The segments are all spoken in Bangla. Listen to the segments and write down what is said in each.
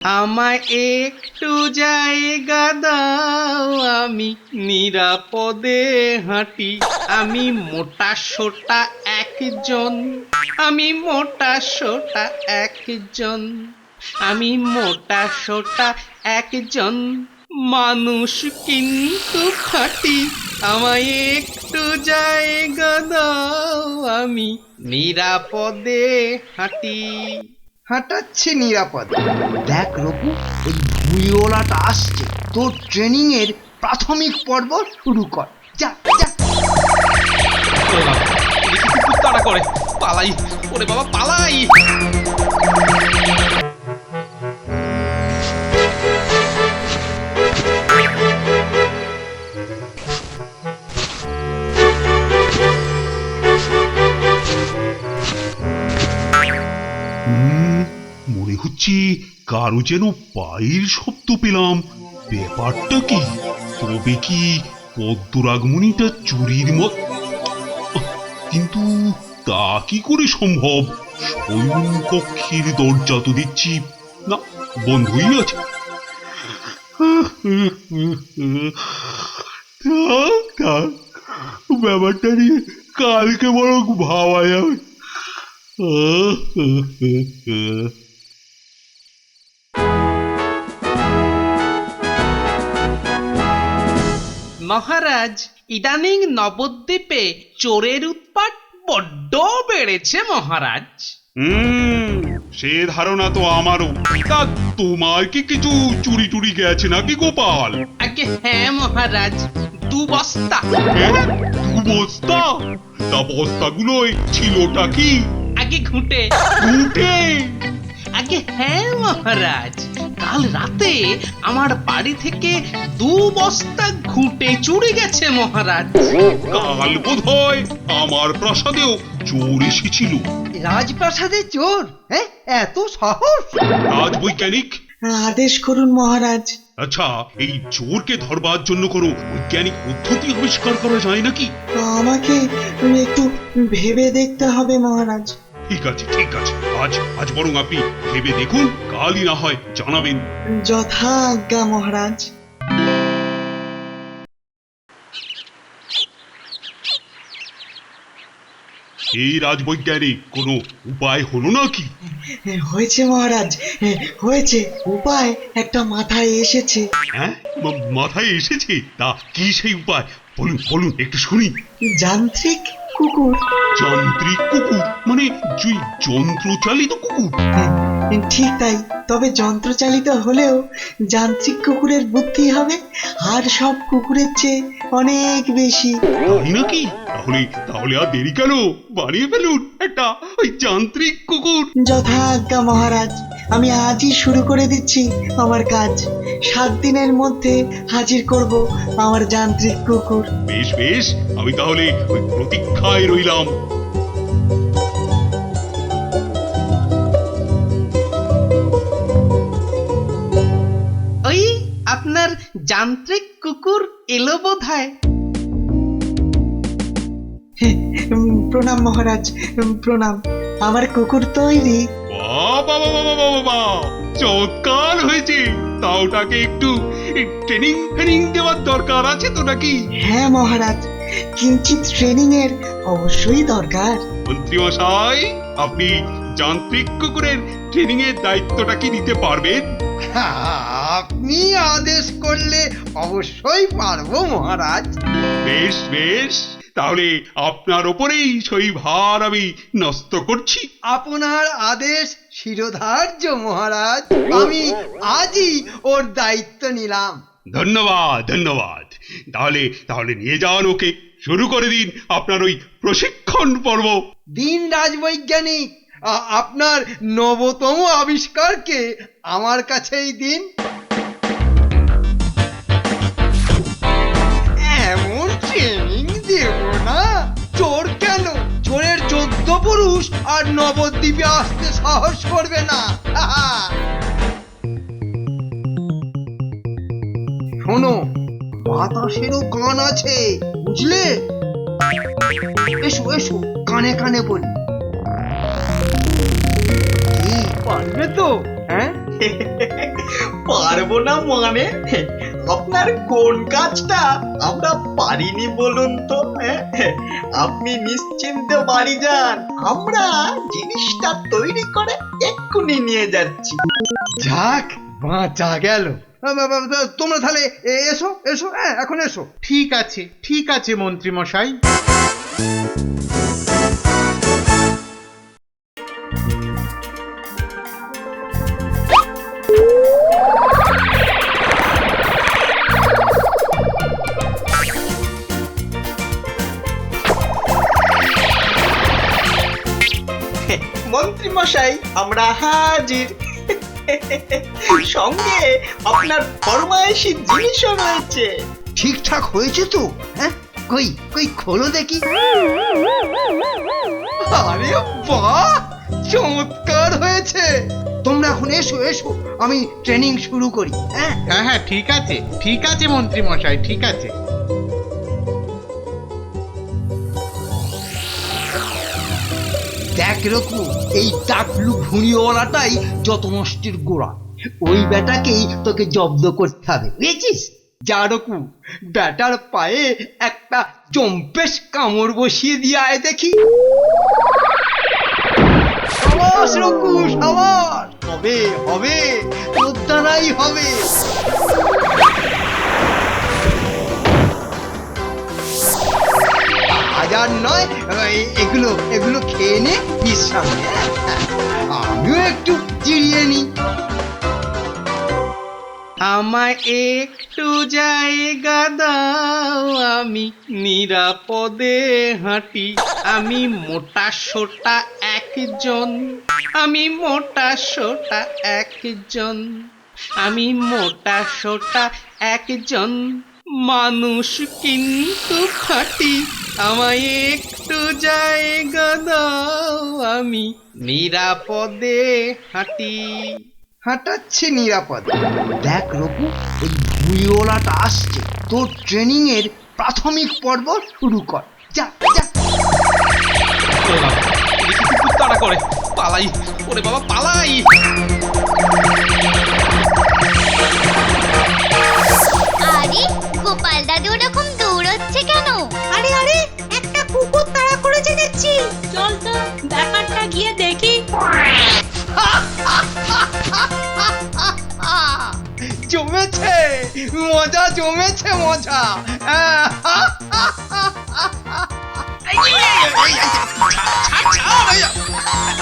আমায় একটু জায়গা দাও, আমি নিরাপদে হাঁটি। আমি মোটা সোটা একজন, আমি মোটা সোটা একজন, আমি মোটা সোটা একজন মানুষ কিন্তু খাঁটি। আমায় একটু জায়গা দাও, আমি নিরাপদে হাঁটি। হাঁটাচ্ছি নিরাপদে। দেখ রঘু, ওই ভুঁইওয়ালাটা আসছে। তোর ট্রেনিং এর প্রাথমিক পর্ব শুরু কর। যা যা। ওরে বাবা, এদিকে কুকুর তাড়া করে। পালাই, ওরে বাবা পালাই। মনে হচ্ছে কারো যেন পায়ের শব্দ পেলাম। ব্যাপারটা কি? তবে কি পদ্মরাগমণিটা চুরির মত? কিন্তু তা কি করে সম্ভব? শয়ন কক্ষের দরজা তো দেখছি না, বন্ধই আছে। থাক থাক, ব্যাপারটা নিয়ে কালকে বরং ভাবা যাবে। মহারাজ, ইদানিং নবদ্বীপে চোরের উৎপাত বড্ড বেড়েছে মহারাজ। সে ধারণা তো আমারও। তা তোমার কি কিছু চুরি টুরি গেছে নাকি গোপাল? আগে হ্যাঁ মহারাজ, 2 বস্তা। হ্যাঁ, 2 বস্তা? তা বস্তাগুলোয় ছিলটা কি? আগে ঘুঁটে। উঠে আগে হ্যাঁ মহারাজ, কাল রাতে আমার বাড়ি থেকে 2 বস্তা ঘুঁটে চুরি গেছে মহারাজ। কাল বোধ হয় আমার প্রাসাদেও চোর এসেছিল। রাজপ্রাসাদে চোর? হ্যাঁ, এত সাহস? রাজবৈজ্ঞানিক, আদেশ করুন মহারাজ। আচ্ছা এই চোরকে ধরবার জন্য কোনো বৈজ্ঞানিক পদ্ধতি আবিষ্কার করা যায় নাকি? আমাকে একটু ভেবে দেখতে হবে মহারাজ। ঠিক আছে ঠিক আছে, আজ আজ বরং আপনি ভেবে দেখুন, কালই না হয় জানাবেন। যথা আজ্ঞা মহারাজ। এই রাজবৈজ্ঞানিক, কোনো উপায় হলো নাকি? হয়েছে মহারাজ, হয়েছে। উপায় একটা মাথায় এসেছে। হ্যাঁ, মাথায় এসেছে? তা কি সেই উপায়? বলুন বলুন, একটু শুনি। যান্ত্রিক কুকুর। যান্ত্রিক কুকুর মানে যন্ত্রচালিত কুকুর? ঠিক তাই, তবে যন্ত্রচালিত হলেও যান্ত্রিক কুকুরের বুদ্ধি হবে আর সব কুকুরের চেয়ে অনেক বেশি। তাই নাকি? তাহলে তাহলে আর দেরি কেন? বানিয়ে ফেলুন একটা ওই যান্ত্রিক কুকুর। যথা আজ্ঞা মহারাজ, আমি আজই শুরু করে দিচ্ছি আমার কাজ। 7 দিনের মধ্যে হাজির করব আমার যান্ত্রিক কুকুর। বেশ বেশ, আমি তাহলে ওই প্রতীক্ষায় রইলাম। ওই আপনার যান্ত্রিক কুকুর এলো বোধহয়। প্রণাম মহারাজ, প্রণাম। আমার কুকুর তৈরি। বাবা বাবা বাবা বাবা, চমৎকার হয়েছে। তা ওটাকে একটু ট্রেনিং ফেনিং দেওয়ার দরকার আছে তো নাকি? হ্যাঁ মহারাজ, কিঞ্চিত ট্রেনিং এর অবশ্যই দরকার। মন্ত্রী মশাই, আপনি যান্ত্রিক কুকুরের ট্রেনিং এর দায়িত্বটা কি নিতে পারবেন? আপনি আদেশ করলে অবশ্যই পারবো মহারাজ। বেশ বেশ, তাহলে আপনার ওপরেই সেই ভার আমি ন্যস্ত করছি। আপনার আদেশ শিরোধার্য মহারাজ। আমি আজই ওর দায়িত্ব নিলাম। ধন্যবাদ ধন্যবাদ। তাহলে তাহলে নিয়ে যান ওকে, শুরু করে দিন আপনার ওই প্রশিক্ষণ পর্ব। দিন রাজবৈজ্ঞানিক, আপনার নবতম আবিষ্কারকে আমার কাছেই দিন। এমন ট্রেনিং দেব না, চোর কেন, চোরের 14 পুরুষ আর নবদ্বীপে আসতে সাহস করবে না। শোনো, বাতাসেরও কান আছে, বুঝলে? এসো এসো, কানে কানে বলি। পারবে তো? হ্যাঁ, পারবো না মানে আপনার কোন কাজটা আমরা পারিনি বলুন তো? আপনি নিশ্চিন্তে বাড়ি যান, আমরা জিনিসটা তৈরি করে এক্ষুনি নিয়ে যাচ্ছি। যাক, বাঁচা গেল। তোমরা তাহলে এসো এসো, হ্যাঁ এখন এসো। ঠিক আছে মন্ত্রী মশাই। মন্ত্রী মশাই, আমরা হাজির। সঙ্গে আপনার ফরমায়েশি জিনিসও রয়েছে। ঠিকঠাক হয়েছে তো? হ্যাঁ, কই কই খোলো দেখি। আরে বাহ, চমৎকার হয়েছে। তোমরা এখন এসো এসো, আমি ট্রেনিং শুরু করি। হ্যাঁ হ্যাঁ ঠিক আছে মন্ত্রী মশাই, ঠিক আছে। দেখ রকু, এই টাকলু ঘুড়িওয়ালাটাই যত নষ্টের গোড়া। ওই বেটাকেই তোকে জব্দ করতে হবে, বুঝেছিস? যা রকু, বেটার পায়ে একটা চম্পেশ কামড় বসিয়ে দিয়ে আয় দেখি। সাবাস রকু, সাবাস। হবে হবে, তোর দ্বারাই হবে। হাজার নয়, এগুলো এগুলো খেয়ে নে, বিশ্রাম নে। আমিও একটু জিরিয়ে নি। আমায় একটু জায়গা দাও, আমি নিরাপদে হাঁটি। আমি মোটা সোটা একজন, আমি মোটা সোটা একজন, আমি মোটা সোটা একজন মানুষ কিন্তু খাঁটি। আমায় একটু জায়গা দাও, আমি নিরাপদে হাঁটি। হাঁটাচ্ছে নিরাপদ। দেখ রকু, ওই ঘুড়িওয়ালাটা আসছে। তোর ট্রেনিং এর প্রাথমিক পর্ব শুরু কর। যা যা। ওরে বাবা, এদিকে কুকুর তাড়া করে, পালাই। ওরে বাবা, পালাই। আরে গোপাল দাদু ওরকম দৌড়চ্ছে কেন? আরে আরে একটা কুকুর তাড়া করেছে দেখছি। চল তো ব্যাপারটা গিয়ে দেখি। জমেছে মজা, জমেছে মজা।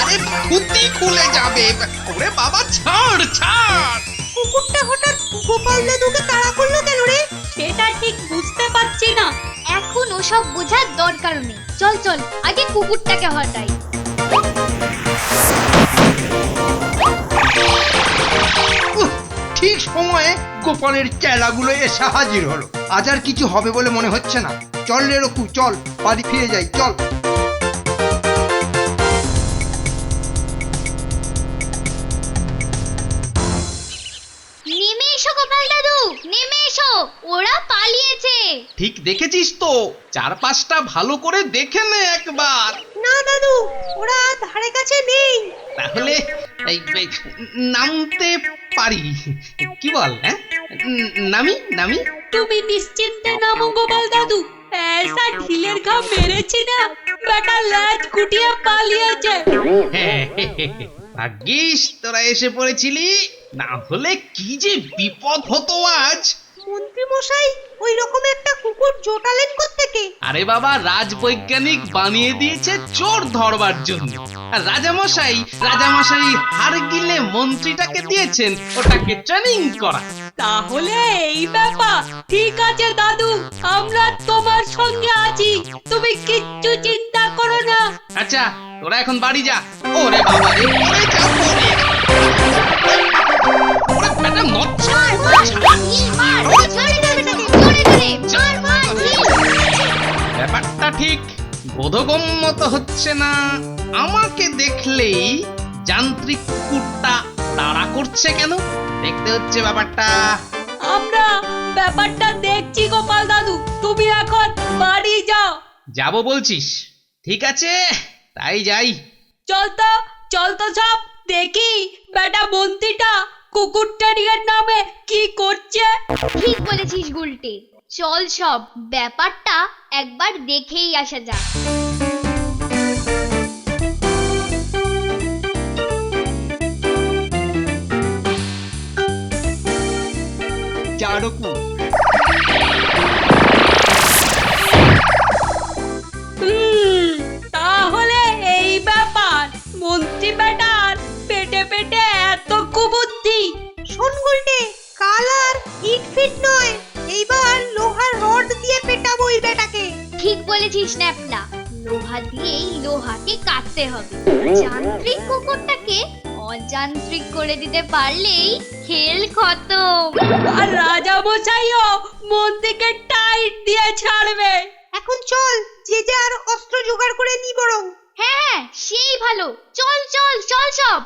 আরে খুঁটি খুলে যাবে। ওরে বাবা, ছাড় ছাড়। কুকুরটা হঠাৎ গোপাল দাদুকে তাড়া করলো কেন রে? সেটা ঠিক বুঝতে পারছি না। এখন ওসব বোঝার দরকার নেই। চল চল, আগে কুকুরটাকে হটাই। ঠিক সময়ে গোপালের চেলাগুলো এসে হাজির হলো। আজ আর কিছু হবে বলে মনে হচ্ছে না। চল রে রকু, চল বাড়ি ফিরে যাই, চল। নেমে এসো গোপাল দাদু, নেমে এসো। ওরা পালিয়েছে। ঠিক দেখেছিস তো? চারপাশটা ভালো করে দেখে নে একবার। না দাদু, ওরা ধারে কাছে নেই। তাহলে এই নামতে পারি, কি বল? হ্যাঁ, নামি নামি। তুমি নিশ্চিন্তে নামো গোপাল দাদু। ऐसा ঢিলের ঘা মেরেছি না, বেটা ল্যাজ গুটিয়ে পালিয়েছে। ভাগ্যিস তোরা এসে পড়েছিলি, না হলে কি যে বিপদ হতো আজ। মন্ত্রী মশাই, ওই রকম একটা কুকুর জোটালেন কোত্থেকে? আরে বাবা, রাজবৈজ্ঞানিক বানিয়ে দিয়েছে চোর ধরবার জন্য। আর রাজামশাই হার গিলে মন্ত্রীটাকে দিয়েছেন ওটাকে ট্রেনিং করা। তাহলে এই ব্যাপার। ঠিক আছে দাদু, আমরা তোমার সঙ্গে আছি, তুমি কিচ্ছু চিন্তা করো না। আচ্ছা, তোরা এখন বাড়ি যা। ওরে বাবা রে, ওরে যা, ওরে। ওরে বেটা, মরছে। মার, জোরে জোরে জোরে জোরে মার মার, ব্যাপারটা ঠিক বোধগম্যত হচ্ছে না। আমাকে দেখলেই যান্ত্রিক কুকুরটা তাড়া করছে কেন? দেখতে হচ্ছে ব্যাপারটা। আমরা ব্যাপারটা দেখছি গোপাল দাদু, তুমি এখন বাড়ি যাও। যাবো বলছিস? ঠিক আছে, তাই যাই। চল তো সব দেখি বেটা মন্ত্রীটা কুকুরটারিয়ার নামে কি করছে? ঠিক বলেছিস গুলটে, চল সব ব্যাপারটা একবার দেখেই আসা যাক। জারকু তাহলে এই ব্যাপার, মন্ত্রী বেটার পেটে পেটে এত কুবুদ্ধি। শোন গুলটে, কাল আর ইট ফিট নয়, এইবার লোহার রড দিয়ে পেটাবো এই বেটাকে। ঠিক বলেছিস ন্যাপলা, লোহা দিয়েই লোহাকে কাটতে হবে। যান্ত্রিক কুকুরটাকে অযান্ত্রিক করে দিতে পারলেই খেল খতম। আর রাজা মশাইও মন্ত্রীকে টাইট দিয়ে ছাড়বে। এখন চল, যে যার অস্ত্র জোগাড় করে নি বরং। হ্যাঁ হ্যাঁ, সেই ভালো, চল চল চল সব।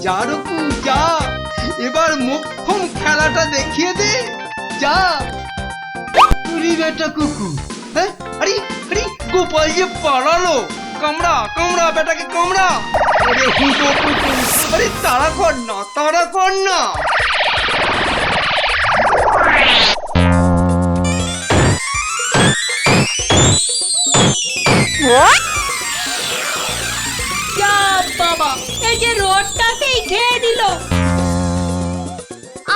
জারকু যা, এবার মোক্ষম খেলাটা দেখিয়ে দে, যা। উরি বেটা কুকুর, হ্যাঁ? আরে আরে, গোপাল যে পালালো। কামড়া কামড়া বেটাকে কামড়া। আরে হুটো কুকুর, আরে তাড়া কর না, তাড়া কর না। যা বাবা, এই যে রডটাকেই খেয়ে দিল।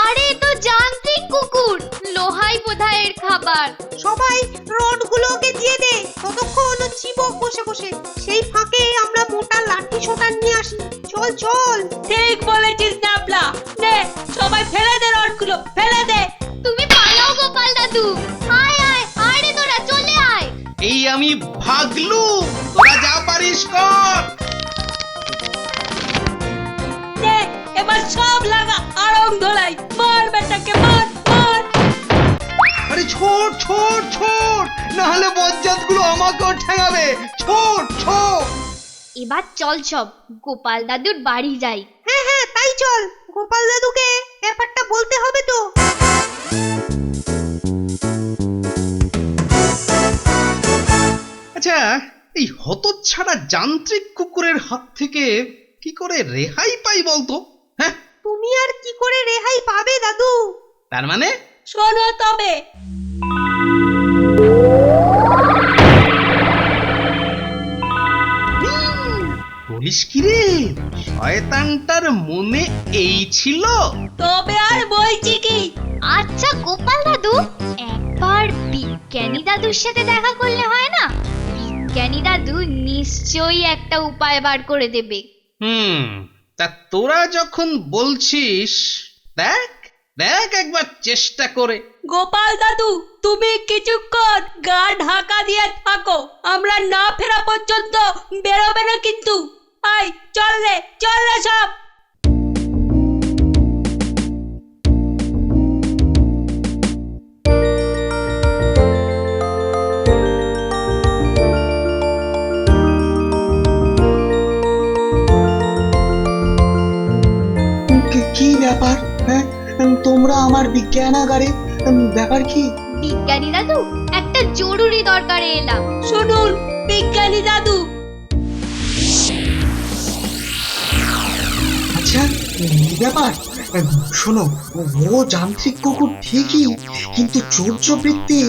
আরে তো যান্ত্রিক কুকুর, লোহাই বোধহয় এর খাবার। সবাই রডগুলোকে দিয়ে দে, ততক্ষণ চিবক বসে বসে। সেই ফাঁকে আমরা মোটা লাঠি সোটা নিয়ে আসি। চল চল। ঠিক বলেছিস ন্যাপলা, নে সবাই ফেলে দে রডগুলো, ফেলে দে। তুমি পালাও গোপাল দাদু, আয় আয় আয় রে, তোরা চলে আয়। এই আমি ভাগলু, তোরা যা পারিস কর। নে এবার সব লাগা আরং ধলাই, মার বেটাকে মার মার। আরে ছোট ছোট ছোট, না হলে বজ্জাতগুলো আমাকেও ঠেঙাবে। ছোট ছোট। এবার চল সব গোপাল দাদুর বাড়ি যাই। হ্যাঁ হ্যাঁ, তাই চল। গোপাল দাদুকে ব্যাপারটা বলতে হবে তো। আচ্ছা, এই হতচ্ছাড়া যান্ত্রিক কুকুরের হাত থেকে কি করে রেহাই পাই বলতো? হ্যাঁ, তুমি আর কি করে রেহাই পাবে দাদু? তার মানে শোনো তবে, বলিস কি রে, শয়তানটার মনে এই ছিল? তবে আর বলছি কি, আচ্ছা গোপাল দাদু, একবার বিজ্ঞানী দাদুর সাথে দেখা করলে হয় না? বিজ্ঞানী দাদু নিশ্চয়ই একটা উপায় বার করে দেবে। তা তোরা যখন বলছিস, দেখ দেখ একবার চেষ্টা করে। গোপাল দাদু তুমি কিছুক্ষণ গা ঢাকা দিয়ে থাকো, আমরা না ফেরা পর্যন্ত বেরোবে না কিন্তু। আয় চল রে সব। কি ব্যাপার? হ্যাঁ, তোমরা আমার বিজ্ঞানাগারে, ব্যাপার কি? বিজ্ঞানী দাদু, একটা জরুরি দরকারে এলাম। শুনুন বিজ্ঞানী দাদু। আচ্ছা, এই ব্যাপার। শোনো, ও যান্ত্রিক কুকুর ঠিকই, কিন্তু চৌর্যবৃত্তি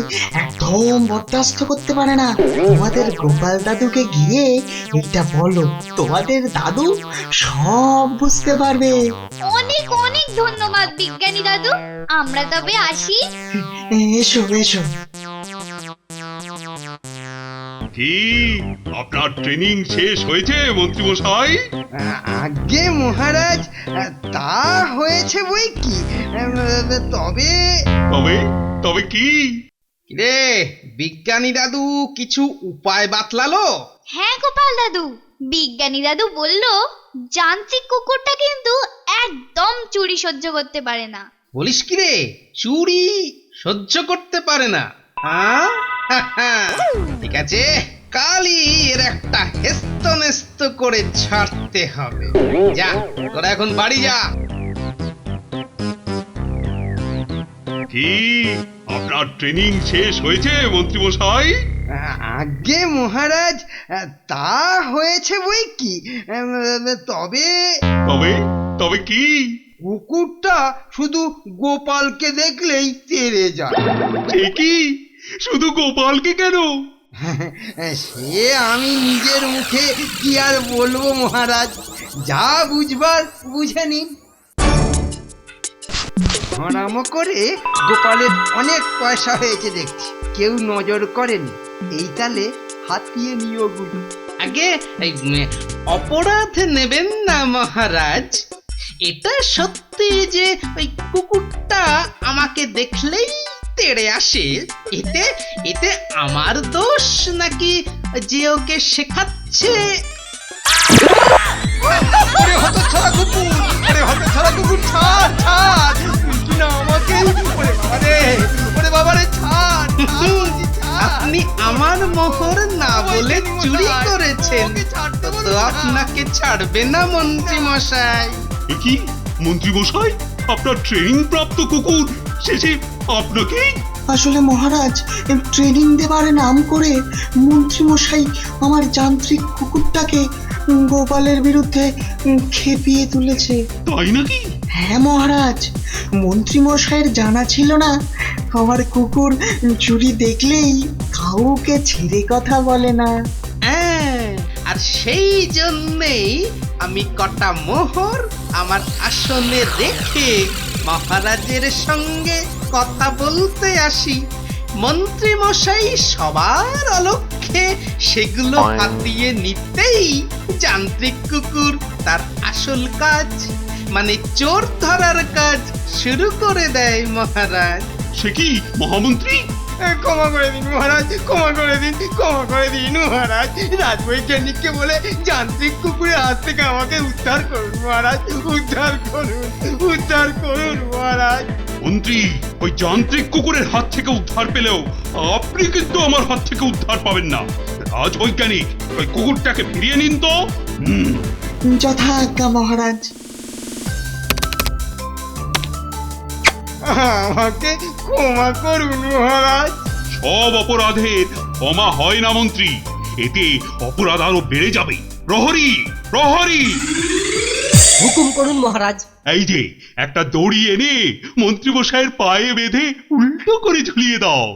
একদম বরদাস্ত করতে পারে না। তোমাদের গোপাল দাদুকে গিয়ে এইটা বলো, তোমাদের দাদু সব বুঝতে পারবে। অনেক অনেক ধন্যবাদ বিজ্ঞানী দাদু, আমরা তবে আসি। এসো এসো। কি আপনার ট্রেনিং শেষ হয়েছে মন্ত্রীমশাই? আগে মহারাজ, তা হয়েছে বই কি, তবে তবে তবে কি? রে বিজ্ঞানী দাদু কিছু উপায় বাতলালো? হ্যাঁ গোপাল দাদু, বিজ্ঞানী দাদু বলল যান্ত্রিক কুকুরটা কিন্তু একদম চুরি সহ্য করতে পারে না। বলিস কি রে, চুরি সহ্য করতে পারে না? হ্যাঁ? ঠিক আছে, কালই এর একটা হেস্তনেস্ত করে ছাড়তে হবে। যা, তোরা এখন বাড়ি যা। কি আপনার ট্রেনিং শেষ হয়েছে মন্ত্রী মশাই? আগে মহারাজ, তা হয়েছে বই কি, তবে তবে তবে কি? কুকুরটা শুধু গোপালকে দেখলেই তেড়ে যায়। সে কি? শুধু গোপালকে কেন? সে আমি নিজের মুখে কি আর বলবো মহারাজ, যা বুঝবার বুঝে নিন। ধরামো করে গোপালের অনেক পয়সা হয়েছে দেখছি, কেউ নজর করেনি। এই তালে হাতিয়ে নিও গুলি। আগে এই অপরাধ নেবেন না মহারাজ। এটা সত্যি যে ওই কুকুরটা আমাকে দেখলেই তেড়ে আসে, এতে এতে আমার দোষ নাকি যে ওকে শেখাচ্ছে? ওরে হতচ্ছাড়া কুকুর, ওরে হতচ্ছাড়া কুকুর, ছাড় ছাড়, তুই না আমাকে, ওরে বাবারে, ওরে বাবারে, ছাড় ছাড় বলছি, ছাড়। আপনি আমার মোহর না বলে চুরি করেছেন, তো আপনাকে ছাড়বে না মন্ত্রী মশাই। এ কি মন্ত্রী মশাই, আপনার ট্রেনিং প্রাপ্ত কুকুর শেষে আপনাকে? আসলে মহারাজ, ট্রেনিং দেবার নাম করে মন্ত্রী মশাই আমার যান্ত্রিক কুকুরটাকে গোপালের বিরুদ্ধে খেপিয়ে তুলেছে। তাই নাকি? হ্যাঁ মহারাজ, মন্ত্রী মশাইয়ের জানা ছিল না আমার কুকুর চুরি দেখলেই কাউকে ছেড়ে কথা বলে না। হ্যাঁ, আর সেই জন্যেই আমি কটা মোহর আমার আসনে রেখে মহারাজের সঙ্গে কথা বলতে আসি। মন্ত্রী মশাই সবার অলক্ষ্যে সেগুলো হাতিয়ে নিতেই যান্ত্রিক কুকুর তার আসল কাজ, মানে চোর ধরার কাজ শুরু করে দেয় মহারাজ। সে কি মহামন্ত্রী? ক্ষমা করে দিন মহারাজ, ক্ষমা করে দিন, ক্ষমা করে দিন মহারাজ। রাজবৈজ্ঞানিককে বলে যান্ত্রিক কুকুরের হাত থেকে আমাকে উদ্ধার করুন মহারাজ, উদ্ধার করুন, উদ্ধার করুন মহারাজ। মন্ত্রী, ওই যান্ত্রিক কুকুরের হাত থেকে উদ্ধার পেলেও আপনি কিন্তু আমার হাত থেকে উদ্ধার পাবেন না। রাজবৈজ্ঞানিক, ওই কুকুরটাকে ফিরিয়ে নিন তো। যথা আজ্ঞা মহারাজ। আমাকে ক্ষমা করুন মহারাজ। সব অপরাধের ক্ষমা হয় না মন্ত্রী, এতে অপরাধ আরো বেড়ে যাবে। প্রহরী, প্রহরী! হুকুম করুন মহারাজ। এই যে একটা দড়ি এনে মন্ত্রী মশাইয়ের পায়ে বেঁধে উল্টো করে ঝুলিয়ে দাও।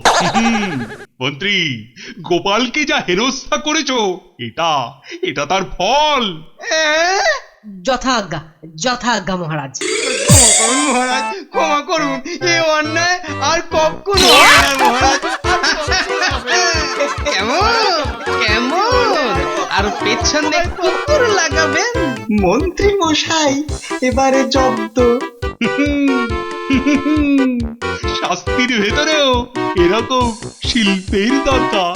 মন্ত্রী, গোপালকে যা হেনস্থা করেছো, এটা এটা তার ফল। যথা আজ্ঞা মহারাজ। ক্ষমা করুন মহারাজ, ক্ষমা করুন, এই অন্যায় আর কখনো হবে না মহারাজ। কেমন কেমন আর পেছনে কুকুর লাগাবেন? মন্ত্রী মশাই এবারে জব্দ। শাস্তির ভেতরেও এরকম শিল্পের দরকার।